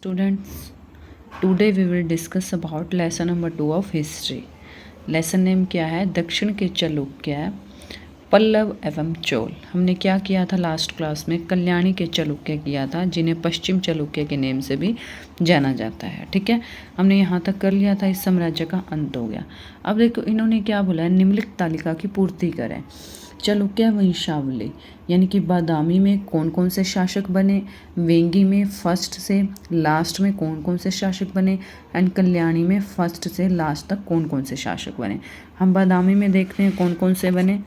Students, today we will discuss about lesson number 2 of history. Lesson name क्या है? दक्षिण के चालुक्य, पल्लव एवं चोल। हमने क्या किया था लास्ट क्लास में? कल्याणी के चालुक्य किया था, जिन्हें पश्चिम चालुक्य के नेम से भी जाना जाता है। ठीक है, हमने यहाँ तक कर लिया था। इस साम्राज्य का अंत हो गया। अब देखो इन्होंने क्या बोला है, निम्नलिखित तालिका की पूर्ति करें। चालुक्य वंशावली यानी कि बादामी में कौन कौन से शासक बने, वेंगी में फर्स्ट से लास्ट में कौन कौन से शासक बने, एंड कल्याणी में फर्स्ट से लास्ट तक कौन कौन से शासक बने। हम बादामी में देखते हैं कौन कौन से बने।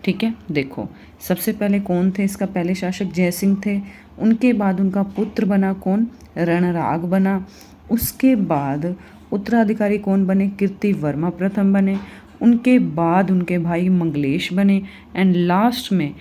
ठीक है, देखो सबसे पहले कौन थे? इसका पहले शासक जयसिंह थे। उनके बाद उनका पुत्र बना कौन? रणराग बना। उसके बाद उत्तराधिकारी कौन बने? कीर्तिवर्मा प्रथम बने। उनके बाद उनके भाई मंगलेश बने। एंड लास्ट में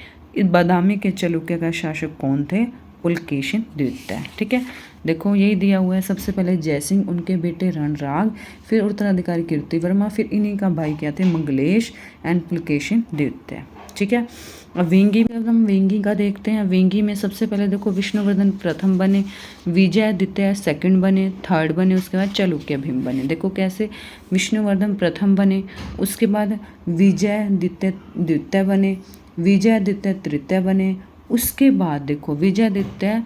बादामी के चालुक्य का शासक कौन थे? पुलकेशिन द्वितीय। ठीक है, देखो यही दिया हुआ है। सबसे पहले जयसिंह, उनके बेटे रणराग, फिर उत्तराधिकारी कीर्तिवर्मा, फिर इन्हीं का भाई क्या थे? मंगलेश एंड पुलकेशिन द्वितीय। ठीक है, अब वेंगी में हम वेंगी का देखते हैं। वेंगी में सबसे पहले देखो विष्णुवर्धन प्रथम बने, विजयादित्य सेकंड बने, थर्ड बने, उसके बाद चालुक्य भीम बने। देखो कैसे, विष्णुवर्धन प्रथम बने, उसके बाद विजयादित्य द्वितीय बने, विजयादित्य तृतीय बने, उसके बाद देखो विजयादित्य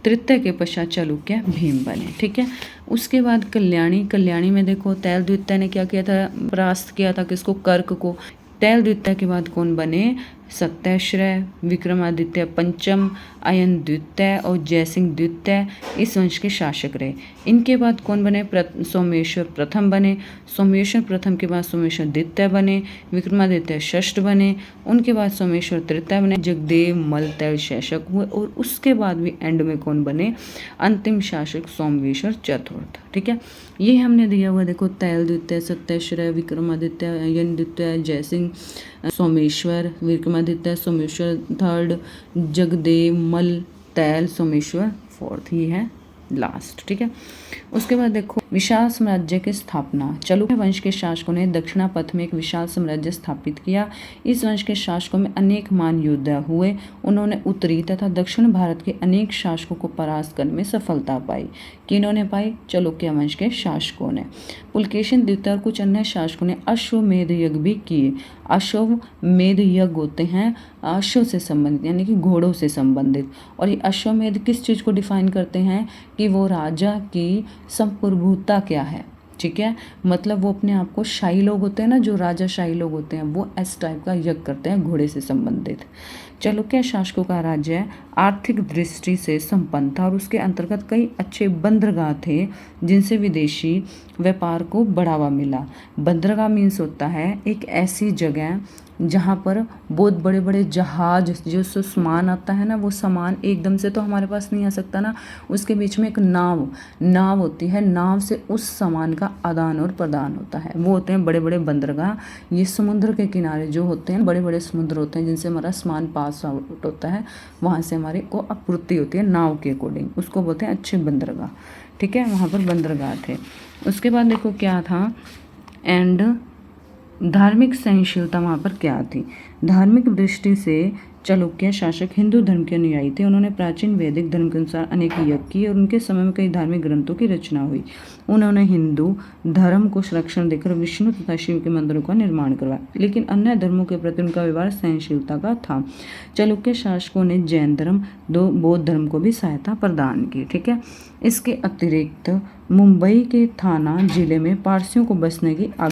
तृतीय के पश्चात चालुक्य भीम बने। ठीक है, उसके बाद कल्याणी में देखो तैल द्वितीय ने क्या किया था? परास्त किया था किसको? कर्क को। तैल द्वितीय के बाद कौन बने? सत्यश्रय, विक्रमादित्य पंचम, अयन द्वितीय और जयसिंह द्वितीय इस वंश के शासक रहे। इनके बाद कौन बने? सोमेश्वर प्रथम बने। सोमेश्वर प्रथम के बाद सोमेश्वर द्वितीय बने, विक्रमादित्य षष्ठ बने, उनके बाद सोमेश्वर तृतीय बने, जगदेव मल तैल शासक हुए, और उसके बाद भी एंड में कौन बने? अंतिम शासक सोमेश्वर चतुर्थ। ठीक है, ये हमने दिया हुआ देखो, तैल द्वितीय, सत्यश्रय, विक्रमादित्य, अयन द्वितीय, जयसिंह, सोमेश्वर, विक्रमादित्य, सोमेश्वर थर्ड, जगदेव मल तैल, सोमेश्वर फोर्थ, ये है लास्ट। ठीक है, उसके बाद देखो विशाल साम्राज्य की स्थापना। चालुक्य वंश के शासकों ने दक्षिणापथ में एक विशाल साम्राज्य स्थापित किया। इस वंश के शासकों में अनेक महान योद्धा हुए। उन्होंने उत्तरी तथा दक्षिण भारत के अनेक शासकों को परास्त करने में सफलता पाई। किन्होंने पाई? चालुक्य वंश के शासकों ने। पुलकेशिन द्वितीय और कुछ अन्य शासकों ने अश्वमेध यज्ञ भी किए। अश्वमेध यज्ञ होते हैं अश्व से संबंधित यानी कि घोड़ों से संबंधित, और ये अश्वमेध किस चीज़ को डिफाइन करते हैं? कि वो राजा की संप्रभुता क्या है। ठीक है, मतलब वो अपने आप को शाही लोग होते हैं ना, जो राजा शाही लोग होते हैं, वो इस टाइप का यज्ञ करते हैं घोड़े से संबंधित। चालुक्य शासकों का राज्य आर्थिक दृष्टि से संपन्न था और उसके अंतर्गत कई अच्छे बंदरगाह थे जिनसे विदेशी व्यापार को बढ़ावा मिला। बंदरगाह मीन्स होता है एक ऐसी जगह जहाँ पर बहुत बड़े बड़े जहाज, जो सामान आता है ना, वो सामान एकदम से तो हमारे पास नहीं आ सकता ना, उसके बीच में एक नाव होती है। नाव से उस सामान का आदान और प्रदान होता है, वो होते हैं बड़े बड़े बंदरगाह। ये समुद्र के किनारे जो होते हैं, बड़े बड़े समुद्र होते हैं जिनसे हमारा सामान पास आउट होता है, वहाँ से हमारे को आपूर्ति होती है नाव के अकॉर्डिंग, उसको बोलते हैं अच्छे बंदरगाह। ठीक है, वहाँ पर बंदरगाह थे। उसके बाद देखो क्या था, एंड धार्मिक सहनशीलता वहाँ पर क्या थी? धार्मिक दृष्टि से चालुक्य शासक हिंदू धर्म के अनुयायी थे। उन्होंने प्राचीन वैदिक धर्म के अनुसार अनेक यज्ञ किए और उनके समय में कई धार्मिक ग्रंथों की रचना हुई। उन्होंने हिंदू धर्म को संरक्षण देकर विष्णु तथा शिव के मंदिरों का निर्माण करवाया, लेकिन अन्य धर्मों के प्रति उनका व्यवहार सहनशीलता का था। चालुक्य शासकों ने जैन धर्म, बौद्ध धर्म को भी सहायता प्रदान की। ठीक है, इसके अतिरिक्त मुंबई के थाना जिले में पारसियों को बसने की